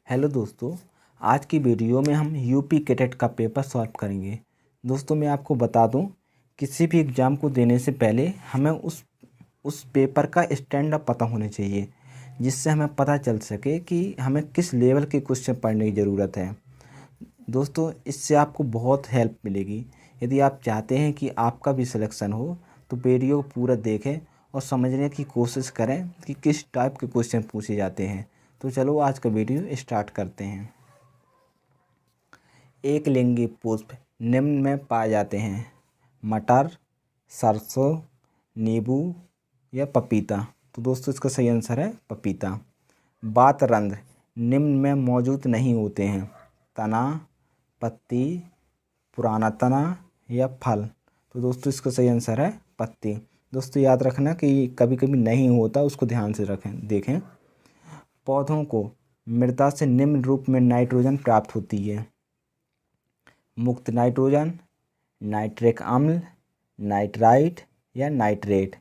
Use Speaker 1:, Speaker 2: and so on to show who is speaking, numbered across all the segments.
Speaker 1: Hello दोस्तों, आज की वीडियो में हम यूपी कैडेट का पेपर सॉल्व करेंगे। दोस्तों मैं आपको बता दूं, किसी भी एग्ज़ाम को देने से पहले हमें उस पेपर का स्टैंडर्ड पता होना चाहिए, जिससे हमें पता चल सके कि हमें किस लेवल के क्वेश्चन पढ़ने की ज़रूरत है। दोस्तों इससे आपको बहुत हेल्प मिलेगी। यदि आप चाहते हैं कि आपका भी सिलेक्शन हो तो वीडियो को पूरा देखें और समझने की कोशिश करें कि किस टाइप के क्वेश्चन पूछे जाते हैं। तो चलो आज का वीडियो स्टार्ट करते हैं। एक लिंगी पुष्प निम्न में पाए जाते हैं: मटर, सरसों, नींबू या पपीता। तो दोस्तों इसका सही आंसर है पपीता। बातरंध्र निम्न में मौजूद नहीं होते हैं: तना, पत्ती, पुराना तना या फल। तो दोस्तों इसका सही आंसर है पत्ती। दोस्तों याद रखना कि कभी कभी नहीं होता, उसको ध्यान से देखें। पौधों को मृदा से निम्न रूप में नाइट्रोजन प्राप्त होती है: मुक्त नाइट्रोजन, नाइट्रिक अम्ल, नाइट्राइट या नाइट्रेट।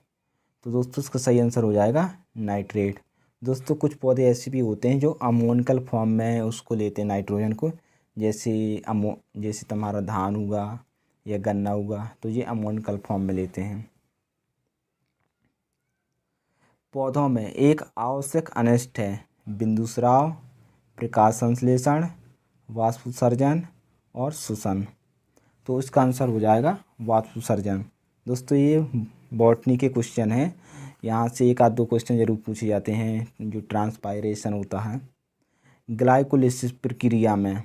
Speaker 1: तो दोस्तों इसका सही आंसर हो जाएगा नाइट्रेट। दोस्तों कुछ पौधे ऐसे भी होते हैं जो अमोनिकल फॉर्म में उसको लेते हैं नाइट्रोजन को, जैसे तुम्हारा धान हुआ या गन्ना हुआ, तो ये अमोनिकल फॉर्म में लेते हैं। पौधों में एक आवश्यक अनिष्ट है: बिंदुस्राव, प्रकाश संश्लेषण, वाष्पोत्सर्जन और शोषण। तो इसका आंसर हो जाएगा वाष्पोत्सर्जन। दोस्तों ये बॉटनी के क्वेश्चन हैं, यहाँ से एक आध दो क्वेश्चन जरूर पूछे जाते हैं जो ट्रांसपायरेशन होता है। ग्लाइकोलिसिस प्रक्रिया में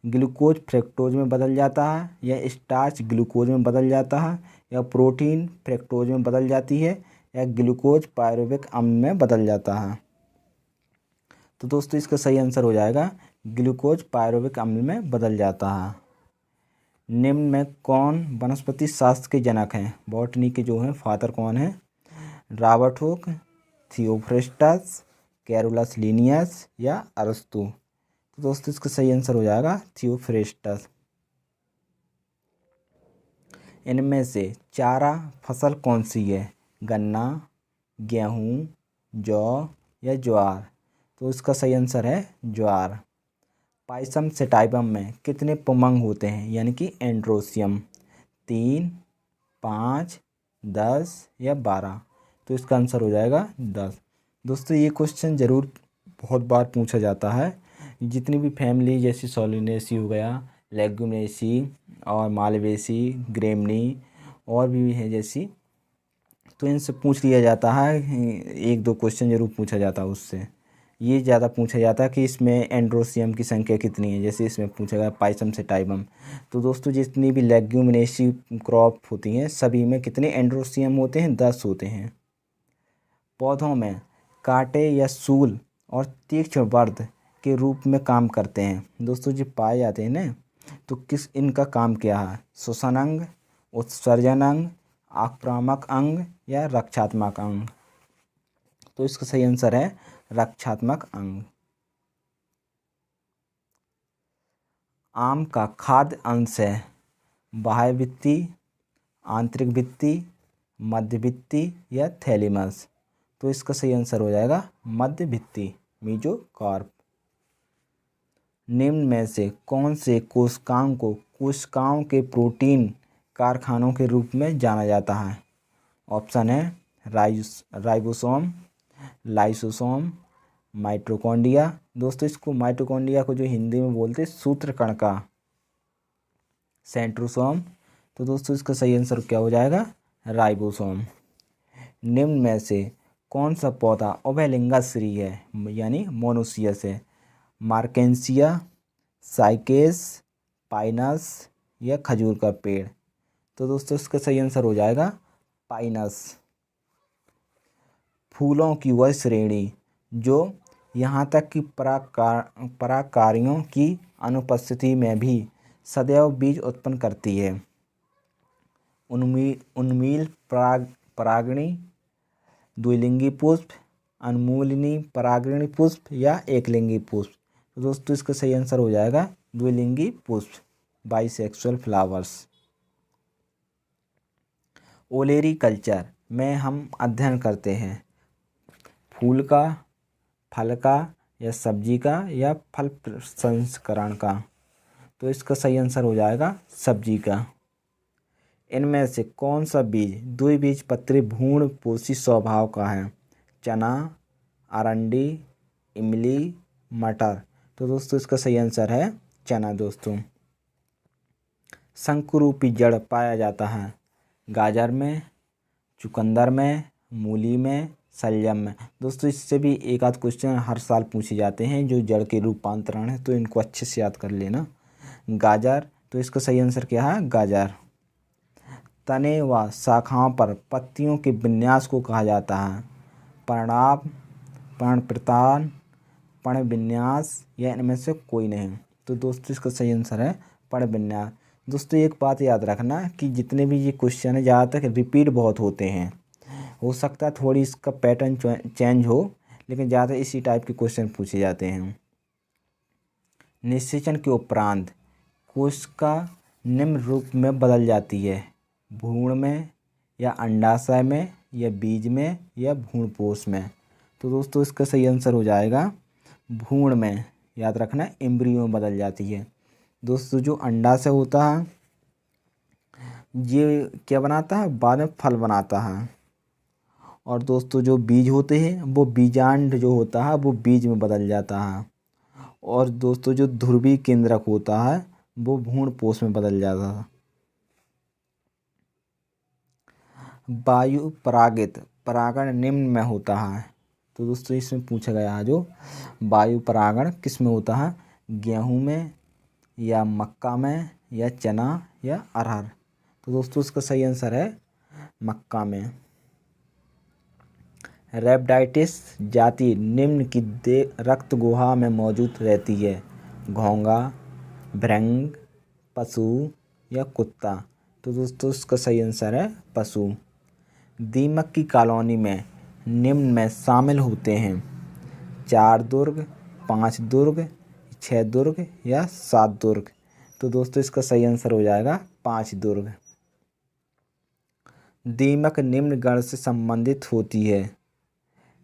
Speaker 1: ग्लूकोज फ्रक्टोज में बदल जाता है, या स्टार्च ग्लूकोज में बदल जाता है, या प्रोटीन फ्रक्टोज में बदल जाती है, या ग्लूकोज पायरुविक अम्ल में बदल जाता है। तो दोस्तों इसका सही आंसर हो जाएगा ग्लूकोज पायरुविक अम्ल में बदल जाता है। निम्न में कौन वनस्पति शास्त्र के जनक हैं? बॉटनी के जो हैं फादर कौन हैं? Robert Hooke, Theophrastus, Carolus Linnaeus या अरस्तु। तो दोस्तों इसका सही आंसर हो जाएगा थियोफ्रास्टस। इनमें से चारा फसल कौन सी है? गन्ना, गेहूँ, जौ या ज्वार। तो इसका सही आंसर है ज्वार। पायसम सेटाइवम में कितने पुमंग होते हैं, यानी कि एंड्रोसियम? 3, 5, 10 या 12। तो इसका आंसर हो जाएगा 10। दोस्तों ये क्वेश्चन ज़रूर बहुत बार पूछा जाता है। जितनी भी फैमिली जैसे सोलिनेसी हो गया, लेग्यूमिनेसी और मालवेसी, ग्रेमनी और भी है जैसी, तो इनसे पूछ लिया जाता है। एक दो क्वेश्चन ज़रूर पूछा जाता है उससे। ये ज़्यादा पूछा जाता है कि इसमें एंड्रोसियम की संख्या कितनी है, जैसे इसमें पूछा गया पायसम सेटाइवम। तो दोस्तों जितनी भी लेग्यूमिनेसी क्रॉप होती हैं सभी में कितने एंड्रोसियम होते हैं? 10 होते हैं। पौधों में कांटे या सूल और तीक्ष्ण वर्ध के रूप में काम करते हैं। दोस्तों जो पाए जाते हैं ना, तो किस इनका काम क्या है? श्वसन अंग, उत्सर्जन अंग, आक्रामक अंग या रक्षात्मक अंग। तो इसका सही आंसर है रक्षात्मक अंग। आम का खाद्य अंश है: बाह्य भित्ति, आंतरिक भित्ति, मध्य भित्ति या थैलेमस। तो इसका सही आंसर हो जाएगा मध्य भित्ति, मेसोकार्प। निम्न में से कौन से कोशिकाओं को कोशिकाओं के प्रोटीन कारखानों के रूप में जाना जाता है? ऑप्शन है राइबोसोम, लाइसोसोम, माइटोकॉन्ड्रिया। दोस्तों इसको माइटोकॉन्ड्रिया को जो हिंदी में बोलते हैं सूत्रकण का, सेंट्रोसोम। तो दोस्तों इसका सही आंसर क्या हो जाएगा? राइबोसोम। निम्न में से कौन सा पौधा उभयलिंगाश्री है, यानी मोनोसियस है? मार्केंसिया, साइकेस, पाइनस या खजूर का पेड़। तो दोस्तों इसका सही आंसर हो जाएगा पाइनस। फूलों की वह श्रेणी जो यहाँ तक कि परागकारियों की अनुपस्थिति में भी सदैव बीज उत्पन्न करती है: उन्मील परागणी, द्विलिंगी पुष्प, अनमूलिनी परागणी पुष्प या एकलिंगी पुष्प। तो दोस्तों इसका सही आंसर हो जाएगा द्विलिंगी पुष्प, बाइसेक्सुअल फ्लावर्स। ओलेरी कल्चर में हम अध्ययन करते हैं फूल का, फल का, या सब्जी का या फल प्रसंस्करण का। तो इसका सही आंसर हो जाएगा सब्जी का। इनमें से कौन सा बीज द्विबीजपत्री भ्रूणपोषी स्वभाव का है? चना, अरंडी, इमली, मटर। तो दोस्तों इसका सही आंसर है चना दोस्तों। शंकुरूपी जड़ पाया जाता है गाजर में, चुकंदर में, मूली में, शलजम में। दोस्तों इससे भी एक आध क्वेश्चन हर साल पूछे जाते हैं जो जड़ के रूपांतरण है, तो इनको अच्छे से याद कर लेना। गाजर, तो इसका सही आंसर क्या है? गाजर। तने व शाखाओं पर पत्तियों के विन्यास को कहा जाता है? पर्णाप, पर्णप्रतान, पर्णविन्यास या इनमें से कोई नहीं। तो दोस्तों इसका सही आंसर है पर्णविन्यास। दोस्तों एक बात याद रखना कि जितने भी ये क्वेश्चन है ज़्यादातर रिपीट बहुत होते हैं। हो सकता है थोड़ी इसका पैटर्न चेंज हो, लेकिन ज़्यादा इसी टाइप के क्वेश्चन पूछे जाते हैं। निषेचन के उपरांत कोशिका निम्न रूप में बदल जाती है? भ्रूण में या अंडाशय में या बीज में या भ्रूणपोष में। तो दोस्तों इसका सही आंसर हो जाएगा भ्रूण में। याद रखना एम्ब्रियो में बदल जाती है। दोस्तों जो अंडाशय होता है ये क्या बनाता है? बाद में फल बनाता है। और दोस्तों जो बीज होते हैं वो बीजांड जो होता है वो बीज में बदल जाता है। और दोस्तों जो ध्रुवीय केंद्रक होता है वो भ्रूणपोष में बदल जाता है। वायु परागित परागण निम्न में होता है? तो दोस्तों इसमें पूछा गया है जो वायु परागण किस में होता है? गेहूं में या मक्का में या चना या अरहर। तो दोस्तों इसका सही आंसर है मक्का में। रेबडाइटिस जाति निम्न की रक्त गुहा में मौजूद रहती है? घोंघा, भृंग, पशु या कुत्ता। तो दोस्तों इसका सही आंसर है पशु। दीमक की कॉलोनी में निम्न में शामिल होते हैं? 4 दुर्ग, 5 दुर्ग, 6 दुर्ग या 7 दुर्ग। तो दोस्तों इसका सही आंसर हो जाएगा 5 दुर्ग। दीमक निम्न गण से संबंधित होती है?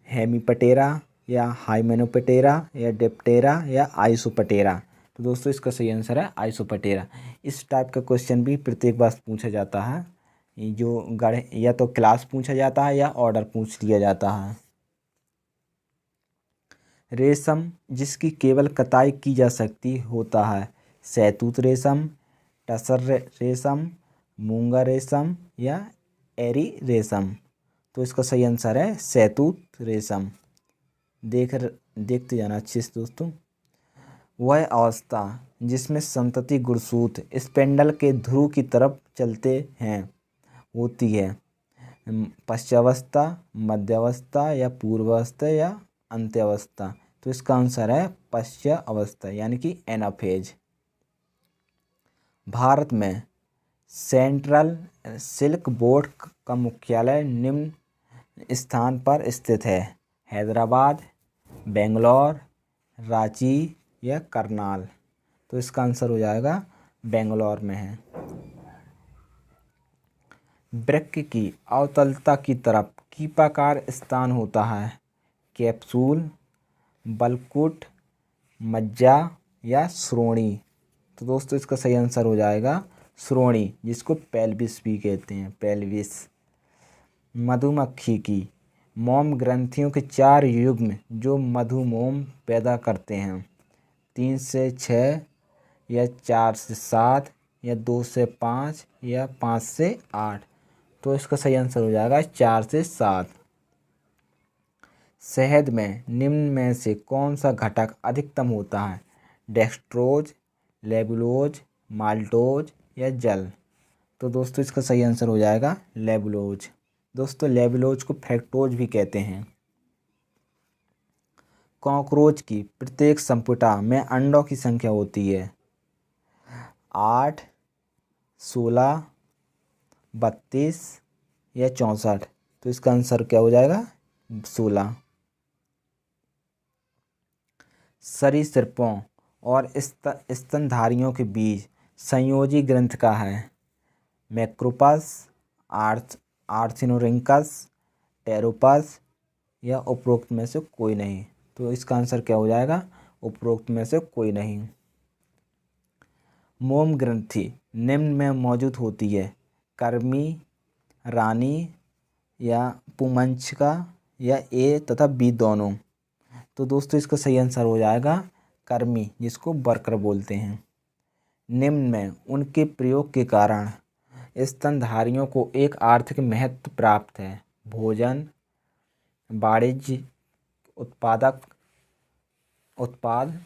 Speaker 1: हेमिपटेरा या हाइमेनोपटेरा या डिप्टेरा या आइसोपटेरा। तो दोस्तों इसका सही आंसर है आइसोपटेरा। इस टाइप का क्वेश्चन भी प्रत्येक बार पूछा जाता है। ये जो गण या तो क्लास पूछा जाता है या ऑर्डर पूछ लिया जाता है। रेशम जिसकी केवल कताई की जा सकती होता है? शहतूत रेशम, टसर रेशम, मूंगा रेशम या एरी रेशम। तो इसका सही आंसर है शहतूत रेशम। देखते जाना अच्छे से दोस्तों। वह अवस्था जिसमें संतति गुणसूत्र स्पेंडल के ध्रुव की तरफ चलते हैं होती है? पश्चावस्था, मध्यावस्था या पूर्वावस्था या अंत्यावस्था। तो इसका आंसर है पश्चावस्था यानी कि एनाफेज। भारत में सेंट्रल सिल्क बोर्ड का मुख्यालय निम्न स्थान पर स्थित है? हैदराबाद, बेंगलोर, रांची या करनाल। तो इसका आंसर हो जाएगा बेंगलोर में है। वृक्क की अवतलता की तरफ कीपाकार स्थान होता है? कैप्सूल, बलकुट, मज्जा या श्रोणी। तो दोस्तों इसका सही आंसर हो जाएगा श्रोणी, जिसको पेल्विस भी कहते हैं, पेल्विस। मधुमक्खी की मोम ग्रंथियों के 4 युग्म जो मधुमोम पैदा करते हैं? 3 से 6 या 4 से 7 या 2 से 5 या 5 से 8। तो इसका सही आंसर हो जाएगा 4 से 7। शहद में निम्न में से कौन सा घटक अधिकतम होता है? डेक्सट्रोज, लेबुलोज, माल्टोज या जल। तो दोस्तों इसका सही आंसर हो जाएगा लेबुलोज। दोस्तों लेबुलोज को फ्रैक्टोज भी कहते हैं। कॉकरोच की प्रत्येक संपुटा में अंडों की संख्या होती है? 8, 16, 32 या 64। तो इसका आंसर क्या हो जाएगा? 16। सरीसृपों और स्तनधारियों के बीच संयोजी ग्रंथ का है? मैक्रोपस, आर्थिनोरिंकस, टेरोपस या उपरोक्त में से कोई नहीं। तो इसका आंसर क्या हो जाएगा? उपरोक्त में से कोई नहीं। मोम ग्रंथि निम्न में मौजूद होती है? कर्मी, रानी या पुंमंचिका या ए तथा बी दोनों? तो दोस्तों इसका सही आंसर हो जाएगा कर्मी, जिसको वर्कर बोलते हैं। निम्न में उनके प्रयोग के कारण स्तनधारियों को एक आर्थिक महत्व प्राप्त है? भोजन, वाणिज्य, उत्पाद,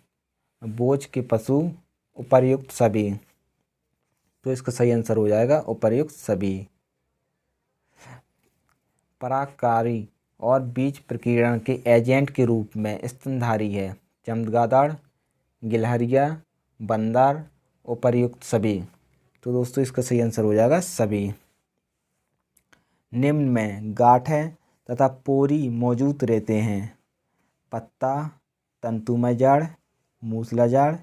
Speaker 1: बोझ के पशु, उपर्युक्त सभी? तो इसका सही आंसर हो जाएगा उपर्युक्त सभी। परागकारी और बीज प्रकीर्णन के एजेंट के रूप में स्तनधारी है? चमगादड़, गिलहरियाँ, बंदर, उपर्युक्त सभी? तो दोस्तों इसका सही आंसर हो जाएगा सभी। निम्न में गांठें तथा पोरी मौजूद रहते हैं? पत्ता, तंतुमय जड़, मूसला जड़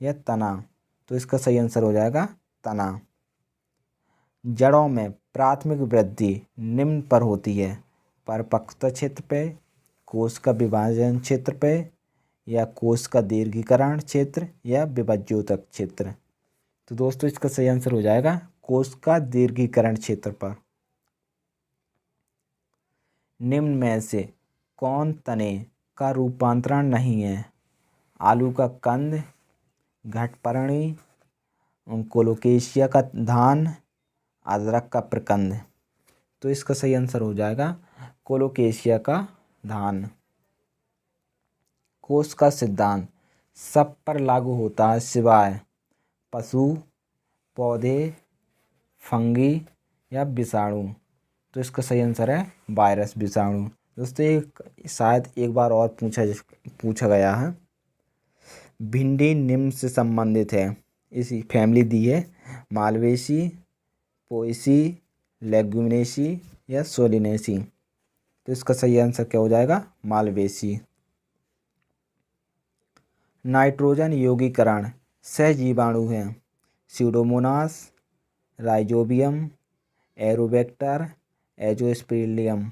Speaker 1: या तना? तो इसका सही आंसर हो जाएगा तना। जड़ों में प्राथमिक वृद्धि निम्न पर होती है? परिपक्वता क्षेत्र पे, कोश का विभाजन क्षेत्र पे, या कोश का दीर्घीकरण क्षेत्र, या विभज्योतक क्षेत्र? तो दोस्तों इसका सही आंसर हो जाएगा कोश का दीर्घीकरण क्षेत्र पर। निम्न में से कौन तने का रूपांतरण नहीं है? आलू का कंद, घटपर्णी, कोलोकेशिया का धान, अदरक का प्रकंद? तो इसका सही आंसर हो जाएगा कोलोकेशिया का धान। कोश का सिद्धांत सब पर लागू होता है सिवाय पशु, पौधे, फंगी या विषाणु? तो इसका सही आंसर है वायरस, विषाणु। दोस्तों शायद एक बार और पूछा गया है। भिंडी निम्न से संबंधित है? इसी फैमिली दी है? मालवेसी, पोएसी, लेग्यूमिनेसी या सोलिनेसी? तो इसका सही आंसर क्या हो जाएगा? मालवेसी। नाइट्रोजन यौगिकरण सहजीवाणु हैं? Pseudomonas, Rhizobium, Aerobacter, Azospirillum?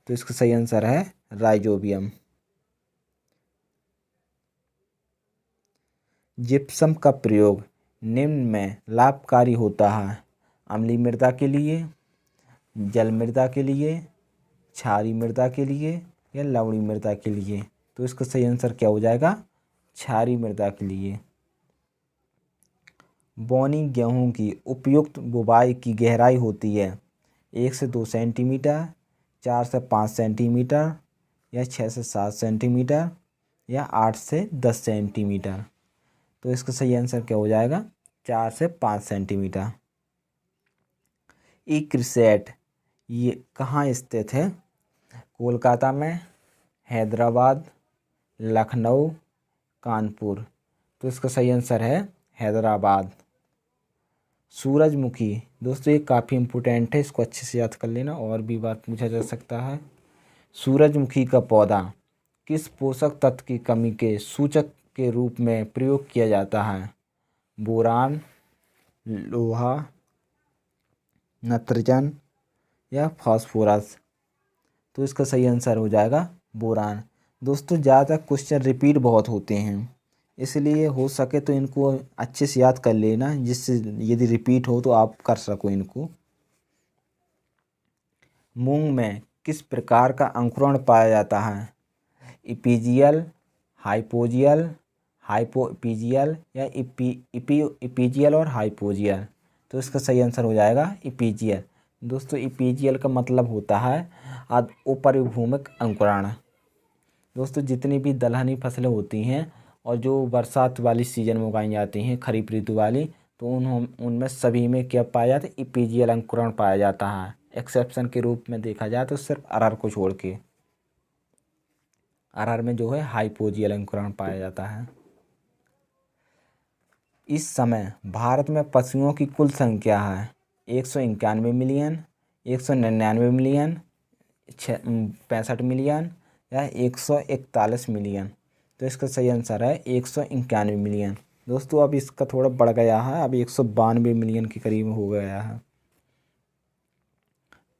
Speaker 1: तो इसका सही आंसर है राइजोबियम। जिप्सम का प्रयोग निम्न में लाभकारी होता है? अम्लीय मृदा के लिए, जल मृदा के लिए, क्षारीय मृदा के लिए या लवणीय मृदा के लिए? तो इसका सही आंसर क्या हो जाएगा? क्षारीय मृदा के लिए। बोनी गेहूं की उपयुक्त बुवाई की गहराई होती है? 1 से 2 सेंटीमीटर, 4 से 5 सेंटीमीटर या 6 से 7 सेंटीमीटर या 8 से 10 सेंटीमीटर? तो इसका सही आंसर क्या हो जाएगा? 4 से 5 सेंटीमीटर। इक्रिसेट ये कहाँ स्थित है? कोलकाता में, हैदराबाद, लखनऊ, कानपुर? तो इसका सही आंसर है हैदराबाद। सूरजमुखी दोस्तों ये काफ़ी इम्पोर्टेंट है, इसको अच्छे से याद कर लेना, और भी बार पूछा जा सकता है। सूरजमुखी का पौधा किस पोषक तत्व की कमी के सूचक के रूप में प्रयोग किया जाता है? बोरान, लोहा, नत्रजन या फास्फोरस? तो इसका सही आंसर हो जाएगा बोरान। दोस्तों ज़्यादातर क्वेश्चन रिपीट बहुत होते हैं, इसलिए हो सके तो इनको अच्छे से याद कर लेना, जिससे यदि रिपीट हो तो आप कर सको इनको। मूंग में किस प्रकार का अंकुरण पाया जाता है? इपीजियल, हाइपोजियल, हाइपोइपीजियल या इपीजियल और हाइपोजियल? तो इसका सही आंसर हो जाएगा इपीजियल। दोस्तों इपीजियल का मतलब होता है उपरिभूमिक अंकुरण। दोस्तों जितनी भी दलहनी फसलें होती हैं और जो बरसात वाली सीजन में उगाई जाती हैं, खरीफ ऋतु वाली, तो उनमें सभी में क्या पाया जाता है? इपीजियल अंकुरण पाया जाता है। एक्सेप्शन के रूप में देखा जाए तो सिर्फ अरहर को छोड़ के, अरहर में जो है हाइपोजियल अंकुरण पाया जाता है। इस समय भारत में पशुओं की कुल संख्या है? 191 मिलियन, 199 मिलियन, 65 मिलियन या 141 मिलियन? तो इसका सही आंसर है 191 मिलियन। दोस्तों अब इसका थोड़ा बढ़ गया है, अब 192 मिलियन के करीब हो गया है।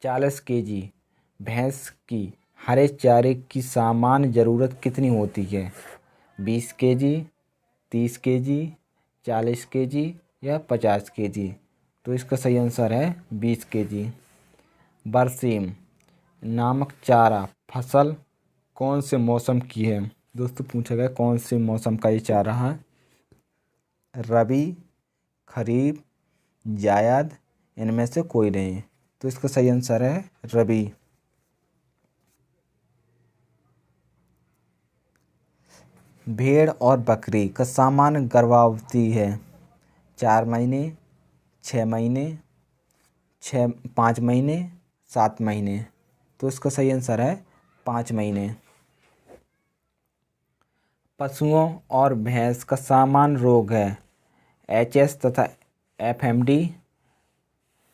Speaker 1: 40 kg भैंस की हरे चारे की सामान्य ज़रूरत कितनी होती है? 20 केजी, 30 केजी, 40 केजी या 50 केजी? तो इसका सही आंसर है 20 केजी। बरसीम नामक चारा फसल कौन से मौसम की है? दोस्तों पूछा गया कौन से मौसम का ये चारा है? रबी, खरीफ, जायद, इनमें से कोई नहीं। तो इसका सही आंसर है रबी। भेड़ और बकरी का सामान्य गर्भावधि है 4 महीने, 6 महीने, 5 महीने, 7 महीने। तो इसका सही आंसर है 5 महीने। पशुओं और भैंस का सामान्य रोग है HS तथा FMD,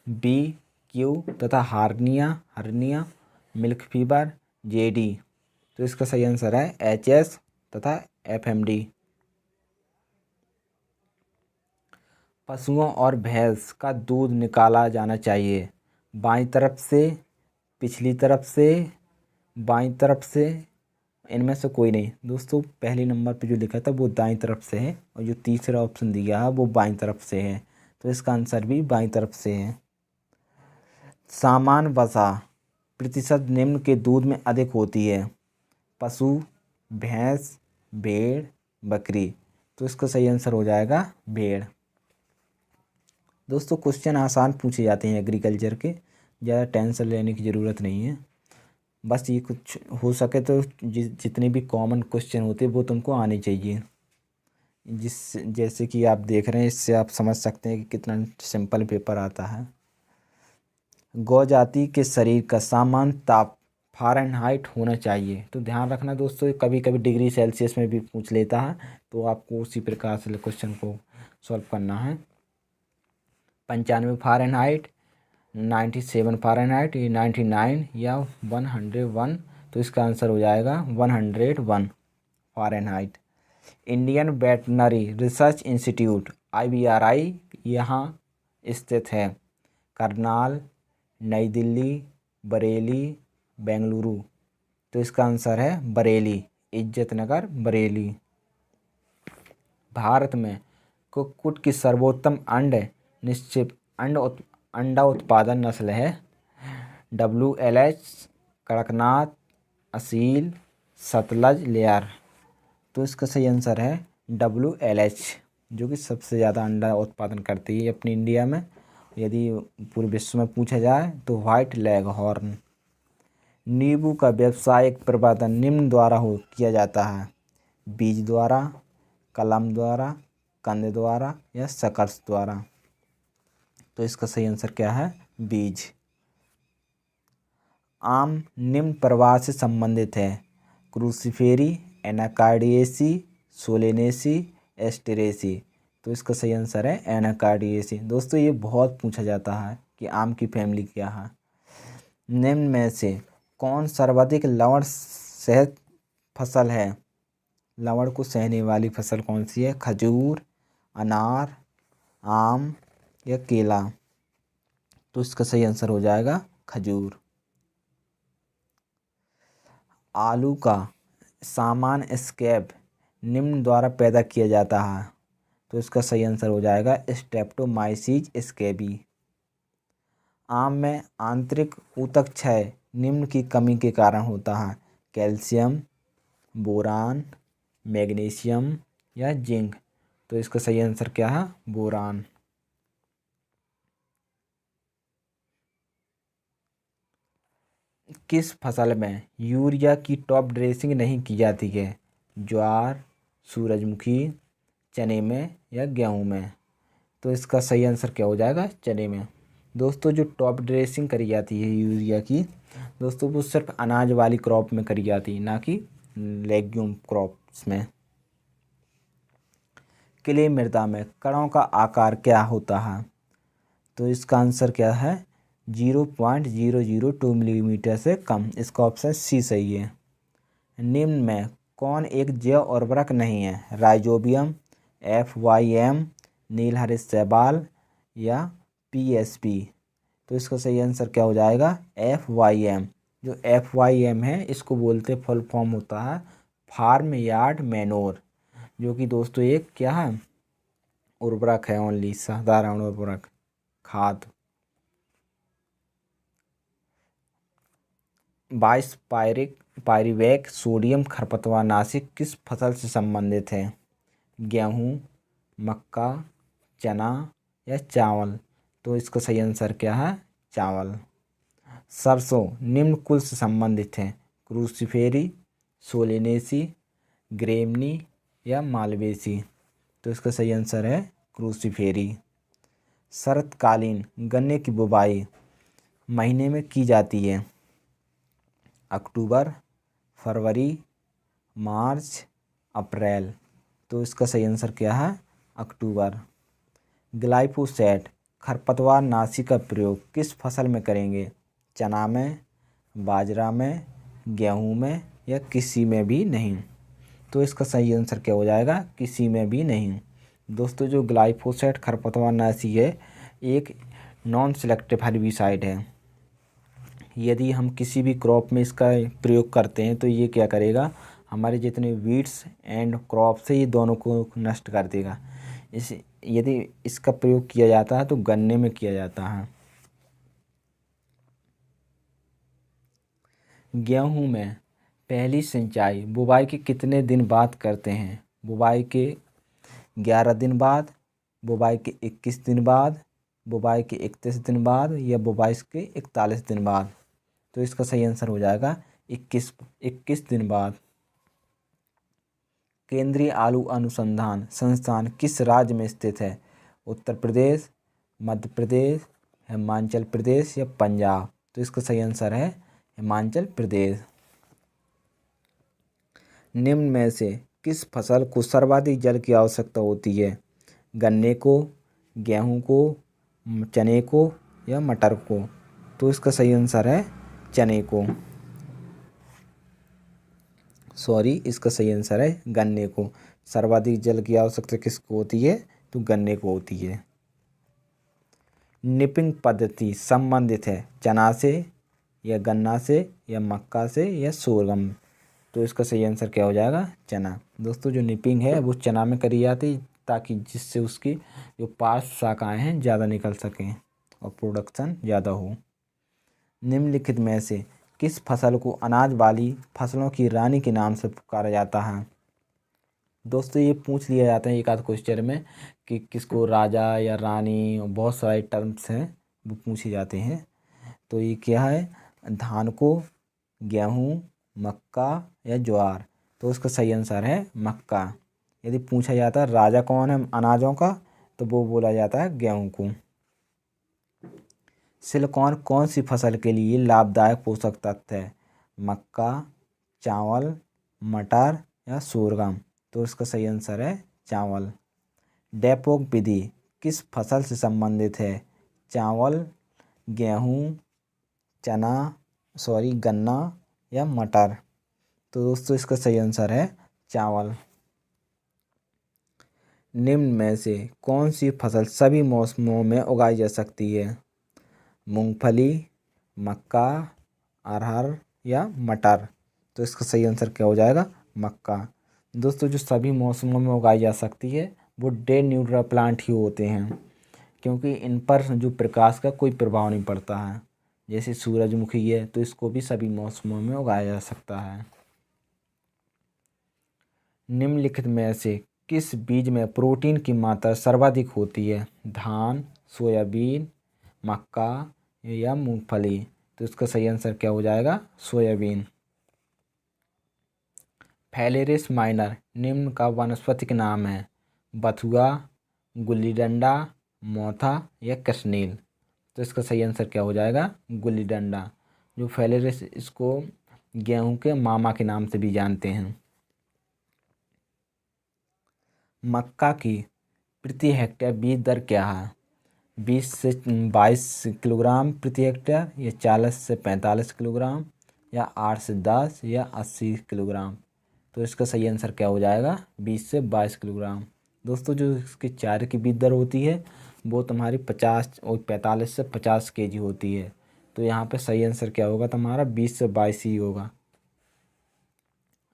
Speaker 1: BQ तथा हर्निया, मिल्क फीवर, JD। तो इसका सही आंसर है HS तथा FMD। पशुओं और भैंस का दूध निकाला जाना चाहिए बाईं तरफ से, पिछली तरफ से, बाईं तरफ से, इनमें से कोई नहीं। दोस्तों पहले नंबर पे जो लिखा था वो दाईं तरफ से है और जो तीसरा ऑप्शन दिया है वो बाईं तरफ से है। तो इसका आंसर भी बाईं तरफ से है। सामान्य वसा प्रतिशत निम्न के दूध में अधिक होती है? पशु, भैंस, भेड़, बकरी। तो इसका सही आंसर हो जाएगा भेड़। दोस्तों क्वेश्चन आसान पूछे जाते हैं एग्रीकल्चर के, ज़्यादा टेंशन लेने की ज़रूरत नहीं है। बस ये कुछ हो सके तो जितने भी कॉमन क्वेश्चन होते हैं वो तुमको आने चाहिए। जैसे कि आप देख रहे हैं, इससे आप समझ सकते हैं कि कितना सिंपल पेपर आता है। गौ जाति के शरीर का सामान्य ताप फ़ारेनहाइट होना चाहिए। तो ध्यान रखना दोस्तों, कभी कभी डिग्री सेल्सियस में भी पूछ लेता है, तो आपको उसी प्रकार से क्वेश्चन को सॉल्व करना है। 95 फ़ारेनहाइट, 97 फ़ारेनहाइट, 99 या 101। तो इसका आंसर हो जाएगा 101 Fahrenheit. Indian veterinary research institute IVRI यहाँ स्थित है? करनाल, नई दिल्ली, बरेली, बेंगलुरु। तो इसका आंसर है बरेली, इज्जत नगर, बरेली। भारत में कुक्कुट की सर्वोत्तम अंडा उत्पादन नस्ल है? WLH, Kadaknath, Aseel, Sutlej, layer. तो इसका सही आंसर है WLH, जो कि सबसे ज़्यादा अंडा उत्पादन करती है अपनी इंडिया में। यदि पूरे विश्व में पूछा जाए तो व्हाइट लेगहॉर्न। नींबू का व्यावसायिक प्रवर्धन निम्न द्वारा किया जाता है? बीज द्वारा, कलम द्वारा, कंद द्वारा या शकर्स द्वारा? तो इसका सही आंसर क्या है? बीज। आम निम्न प्रवाह से संबंधित है? क्रूसिफेरी, एनाकार्डियेसी, सोलेनेसी, एस्टेरेसी। तो इसका सही आंसर है एनाकार्डियेसी। दोस्तों ये बहुत पूछा जाता है कि आम की फैमिली क्या है। निम्न में से कौन सर्वाधिक लवण सहित फसल है? लवण को सहने वाली फसल कौन सी है? खजूर, अनार, आम या केला? तो इसका सही आंसर हो जाएगा खजूर। आलू का सामान्य स्कैब निम्न द्वारा पैदा किया जाता है? तो इसका सही आंसर हो जाएगा स्ट्रेप्टोमाइसीज स्कैबी। आम में आंतरिक ऊतक क्षय निम्न की कमी के कारण होता है? कैल्शियम, बोरान, मैग्नीशियम या जिंक? तो इसका सही आंसर क्या है? बोरान। किस फसल में यूरिया की टॉप ड्रेसिंग नहीं की जाती है? ज्वार, सूरजमुखी, चने में या गेहूं में? तो इसका सही आंसर क्या हो जाएगा? चने में। दोस्तों जो टॉप ड्रेसिंग करी जाती है यूरिया की, दोस्तों वो सिर्फ अनाज वाली क्रॉप में करी जाती है, ना कि लेग्यूम क्रॉप्स में। क्ले मृदा में कणों का आकार क्या होता है? तो इसका आंसर क्या है? 0.002 मिलीमीटर से कम। इसका ऑप्शन सी सही है। निम्न में कौन एक जैव उर्वरक नहीं है? राइजोबियम, FYM, नीलहरित शैवाल या PSP? तो इसका सही आंसर क्या हो जाएगा? FYM, जो FYM है इसको बोलते फुल फॉर्म होता है फार्म यार्ड मैनोर, जो कि दोस्तों एक क्या है, उर्वरक है, ओनली साधारण उर्वरक खाद। 22 पायरिवेक सोडियम खरपतवारनाशी किस फसल से संबंधित है? गेहूँ, मक्का, चना या चावल? तो इसका सही आंसर क्या है? चावल। सरसों निम्न कुल से संबंधित है? क्रूसिफेरी, सोलेनेसी, ग्रेमनी या मालवेसी? तो इसका सही आंसर है क्रूसिफेरी। शरतकालीन गन्ने की बुवाई महीने में की जाती है? अक्टूबर, फरवरी, मार्च, अप्रैल? तो इसका सही आंसर क्या है? अक्टूबर। ग्लाइफोसेट खरपतवार नाशी का प्रयोग किस फसल में करेंगे? चना में, बाजरा में, गेहूं में या किसी में भी नहीं? तो इसका सही आंसर क्या हो जाएगा? किसी में भी नहीं। दोस्तों जो ग्लाइफोसेट खरपतवार नाशी है एक नॉन सेलेक्टिव हर्बिसाइड है। यदि हम किसी भी क्रॉप में इसका प्रयोग करते हैं तो ये क्या करेगा, हमारे जितने वीड्स एंड क्रॉप से ये दोनों को नष्ट कर देगा। इस यदि इसका प्रयोग किया जाता है तो गन्ने में किया जाता है। गेहूं में पहली सिंचाई बुवाई के कितने दिन बाद करते हैं? बुवाई के 11 दिन बाद, बुवाई के 21 दिन बाद, बुवाई के 31 दिन बाद या बुवाई के 41 दिन बाद? तो इसका सही आंसर हो जाएगा 21 दिन बाद। केंद्रीय आलू अनुसंधान संस्थान किस राज्य में स्थित है? उत्तर प्रदेश, मध्य प्रदेश, हिमाचल प्रदेश या पंजाब? तो इसका सही आंसर है हिमाचल प्रदेश। निम्न में से किस फसल को सर्वाधिक जल की आवश्यकता होती है? गन्ने को, गेहूं को, चने को या मटर को? तो इसका सही आंसर है चने को। इसका सही आंसर है गन्ने को। सर्वाधिक जल की आवश्यकता किसको होती है? तो गन्ने को होती है। निपिंग पद्धति संबंधित है चना से या गन्ना से या मक्का से या सोरगम? तो इसका सही आंसर क्या हो जाएगा? चना। दोस्तों जो निपिंग है वो चना में करी जाती है ताकि जिससे उसकी जो पार्श्व शाखाएं हैं ज़्यादा निकल सकें और प्रोडक्शन ज़्यादा हो। निम्नलिखित में से किस फसल को अनाज वाली फसलों की रानी के नाम से पुकारा जाता है? दोस्तों ये पूछ लिया जाता है एक आध क्वेश्चन में कि किसको राजा या रानी, बहुत सारे टर्म्स हैं वो पूछे जाते हैं। तो ये क्या है? धान को, गेहूँ, मक्का या ज्वार? तो उसका सही आंसर है मक्का। यदि पूछा जाता है राजा कौन है अनाजों का तो वो बोला जाता है गेहूँ को। सिलिकॉन कौन सी फसल के लिए लाभदायक पोषक तत्व है? मक्का, चावल, मटर या सोरगम? तो इसका सही आंसर है चावल। डेपोक विधि किस फसल से संबंधित है? चावल, गेहूँ, गन्ना या मटर? तो दोस्तों इसका सही आंसर है चावल। निम्न में से कौन सी फसल सभी मौसमों में उगाई जा सकती है? मूंगफली, मक्का, अरहर या मटर? तो इसका सही आंसर क्या हो जाएगा? मक्का। दोस्तों जो सभी मौसमों में उगाई जा सकती है वो डे न्यूट्रल प्लांट ही होते हैं, क्योंकि इन पर जो प्रकाश का कोई प्रभाव नहीं पड़ता है। जैसे सूरजमुखी है तो इसको भी सभी मौसमों में उगाया जा सकता है। निम्नलिखित में से किस बीज में प्रोटीन की मात्रा सर्वाधिक होती है? धान, सोयाबीन, मक्का या मूंगफली? तो इसका सही आंसर क्या हो जाएगा? सोयाबीन। फेलेरिस माइनर निम्न का वानस्पतिक नाम है? बथुआ, गुल्ली डंडा, मोथा या कृष्णनील? तो इसका सही आंसर क्या हो जाएगा? गुल्ली डंडा। जो फेलेरिस इसको गेहूं के मामा के नाम से भी जानते हैं। मक्का की प्रति हेक्टेयर बीज दर क्या है? 20 से 22 किलोग्राम प्रति हेक्टेयर या 40 से 45 किलोग्राम या 8 से 10 या 80 किलोग्राम? तो इसका सही आंसर क्या हो जाएगा? 20 से 22 किलोग्राम। दोस्तों जो इसकी चारे की बीज दर होती है वो तुम्हारी 50 और 45 से 50 केजी होती है। तो यहाँ पे सही आंसर क्या होगा तुम्हारा 20 से 22 ही होगा।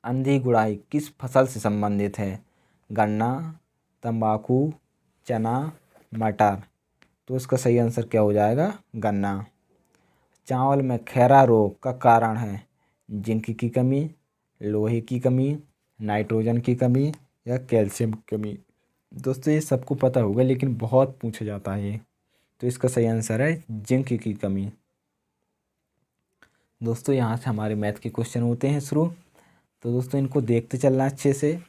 Speaker 1: अंधी गुड़ाई किस फसल से संबंधित है? गन्ना, तंबाकू, चना, मटर। तो इसका सही आंसर क्या हो जाएगा? गन्ना। चावल में खैरा रोग का कारण है? जिंक की कमी, लोहे की कमी, नाइट्रोजन की कमी या कैल्शियम की कमी। दोस्तों ये सबको पता होगा लेकिन बहुत पूछा जाता है ये। तो इसका सही आंसर है जिंक की कमी। दोस्तों यहाँ से हमारे मैथ के क्वेश्चन होते हैं शुरू। तो दोस्तों इनको देखते चलना अच्छे से,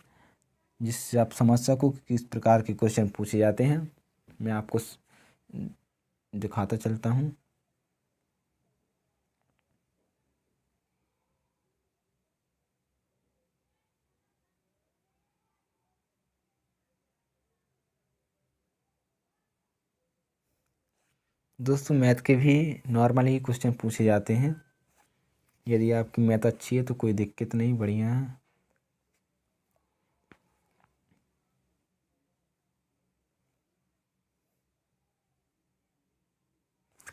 Speaker 1: जिससे आप समझ सको कि किस प्रकार के क्वेश्चन पूछे जाते हैं। मैं आपको दिखाता चलता हूँ। दोस्तों मैथ के भी नॉर्मल ही क्वेश्चन पूछे जाते हैं। यदि आपकी मैथ अच्छी है तो कोई दिक्कत नहीं, बढ़िया है।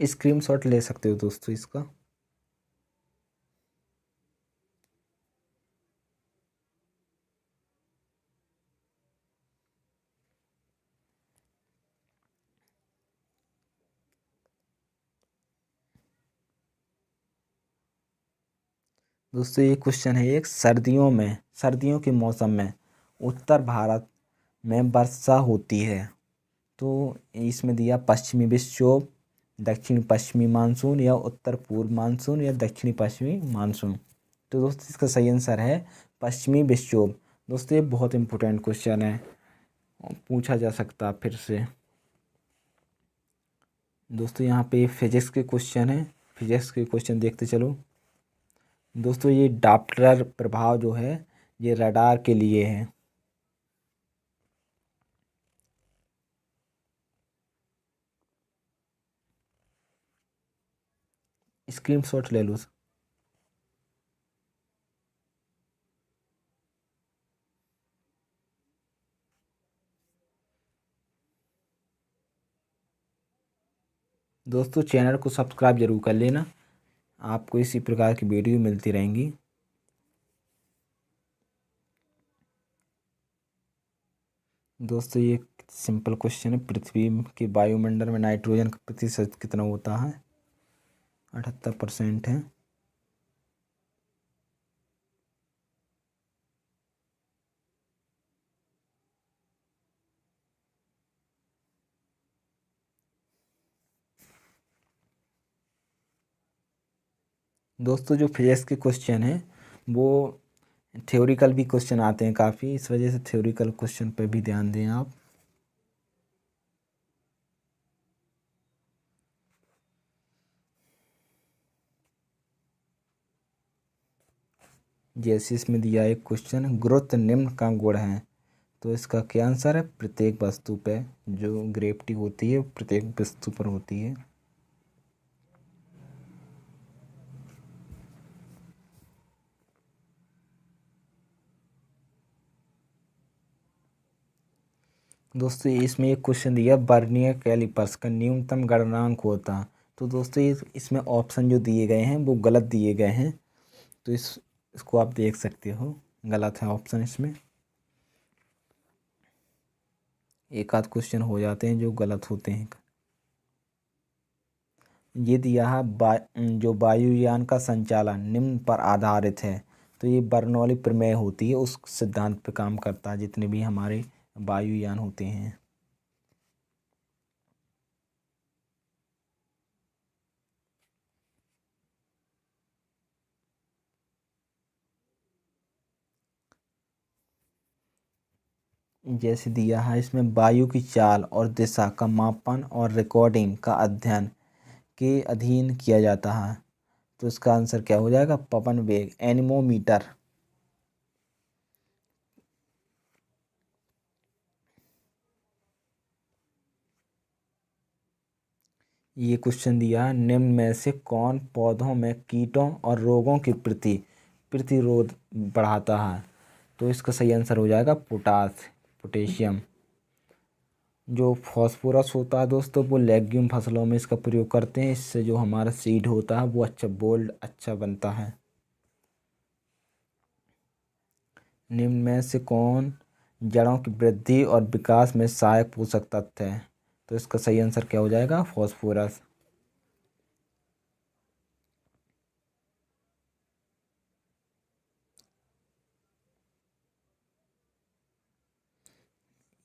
Speaker 1: स्क्रीनशॉट ले सकते हो दोस्तों इसका। दोस्तों ये क्वेश्चन है एक, सर्दियों के मौसम में उत्तर भारत में वर्षा होती है। तो इसमें दिया पश्चिमी विक्षोभ, दक्षिण पश्चिमी मानसून या उत्तर पूर्व मानसून या दक्षिणी पश्चिमी मानसून। तो दोस्तों इसका सही आंसर है पश्चिमी विक्षोभ। दोस्तों ये बहुत इंपॉर्टेंट क्वेश्चन है, पूछा जा सकता है फिर से। दोस्तों यहाँ पे फिजिक्स के क्वेश्चन है, फिजिक्स के क्वेश्चन देखते चलो। दोस्तों ये डॉप्लर प्रभाव जो है ये रडार के लिए है। स्क्रीनशॉट ले लो। दोस्तों चैनल को सब्सक्राइब जरूर कर लेना, आपको इसी प्रकार की वीडियो मिलती रहेंगी। दोस्तों ये सिंपल क्वेश्चन है, पृथ्वी के वायुमंडल में नाइट्रोजन का प्रतिशत कितना होता है? 78% है। दोस्तों जो फिजिक्स के क्वेश्चन है वो थ्योरिकल भी क्वेश्चन आते हैं काफ़ी, इस वजह से थ्योरिकल क्वेश्चन पर भी ध्यान दें आप। जैसे इसमें दिया एक क्वेश्चन, गुरुत्व निम्न का गुण है। तो इसका क्या आंसर है? प्रत्येक वस्तु पे जो ग्रेविटी होती है प्रत्येक वस्तु पर होती है। दोस्तों इसमें एक क्वेश्चन दिया, वर्नियर कैलिपर्स का न्यूनतम गणनांक होता है। तो दोस्तों इसमें ऑप्शन जो दिए गए हैं वो गलत दिए गए हैं। तो इसको आप देख सकते हो, गलत है ऑप्शन इसमें। एक आध क्वेश्चन हो जाते हैं जो गलत होते हैं। ये दिया है जो वायुयान का संचालन निम्न पर आधारित है। तो ये बर्नौली प्रमेय होती है, उस सिद्धांत पर काम करता है जितने भी हमारे वायुयान होते हैं। जैसे दिया है इसमें, वायु की चाल और दिशा का मापन और रिकॉर्डिंग का अध्ययन के अधीन किया जाता है। तो इसका आंसर क्या हो जाएगा? पवन वेग, एनीमोमीटर। ये क्वेश्चन दिया, निम्न में से कौन पौधों में कीटों और रोगों के प्रति प्रतिरोध बढ़ाता है? तो इसका सही आंसर हो जाएगा पोटासियम। जो फॉस्फोरस होता है दोस्तों वो लेग्यूम फसलों में इसका प्रयोग करते हैं। इससे जो हमारा सीड होता है वो अच्छा बोल्ड अच्छा बनता है। निम्न में से कौन जड़ों की वृद्धि और विकास में सहायक पोषक तत्व है? तो इसका सही आंसर क्या हो जाएगा? फॉस्फोरस।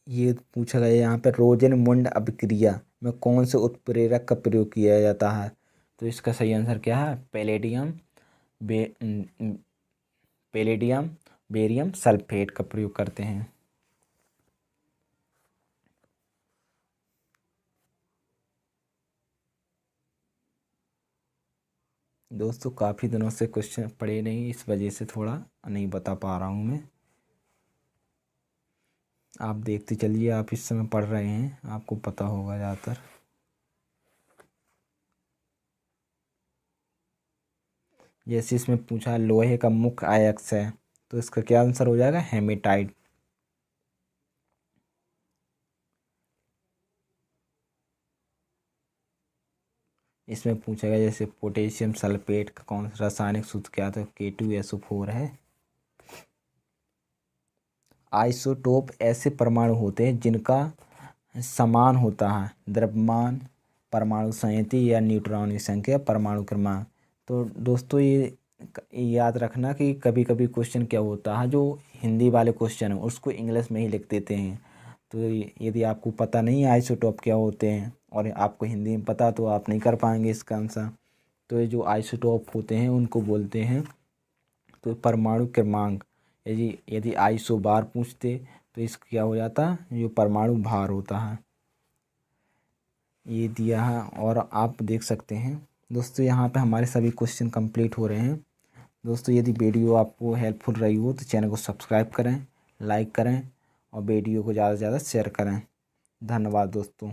Speaker 1: ये पूछा गया यहाँ पे रोजनमुंड अभिक्रिया में कौन से उत्प्रेरक का प्रयोग किया जाता है? तो इसका सही आंसर क्या है? पैलेडियम बे पैलेडियम बेरियम सल्फेट का प्रयोग करते हैं। दोस्तों काफ़ी दिनों से क्वेश्चन पढ़े नहीं, इस वजह से थोड़ा नहीं बता पा रहा हूँ मैं। आप देखते चलिए, आप इस समय पढ़ रहे हैं, आपको पता होगा ज़्यादातर। जैसे इसमें पूछा लोहे का मुख्य अयस्क है, तो इसका क्या आंसर हो जाएगा? हेमेटाइट। इसमें पूछा गया जैसे पोटेशियम सल्फेट का कौन सा रासायनिक सूत्र क्या था? K2SO4 है। आइसोटोप ऐसे परमाणु होते हैं जिनका समान होता है द्रव्यमान, परमाणु संहति या न्यूट्रॉन की संख्या, परमाणु क्रमांक। तो दोस्तों ये याद रखना कि कभी कभी क्वेश्चन क्या होता है, जो हिंदी वाले क्वेश्चन है उसको इंग्लिश में ही लिख देते हैं। तो यदि आपको पता नहीं है आइसोटोप क्या होते हैं और आपको हिंदी में पता, तो आप नहीं कर पाएंगे इसका आंसर। तो ये जो आइसोटोप होते हैं उनको बोलते हैं तो परमाणु क्रमांक। यदि यदि आइसो बार पूछते तो इसका क्या हो जाता? जो परमाणु भार होता है। ये दिया है और आप देख सकते हैं दोस्तों, यहाँ पे हमारे सभी क्वेश्चन कंप्लीट हो रहे हैं। दोस्तों यदि वीडियो आपको हेल्पफुल रही हो तो चैनल को सब्सक्राइब करें, लाइक करें और वीडियो को ज़्यादा से ज़्यादा शेयर करें। धन्यवाद दोस्तों।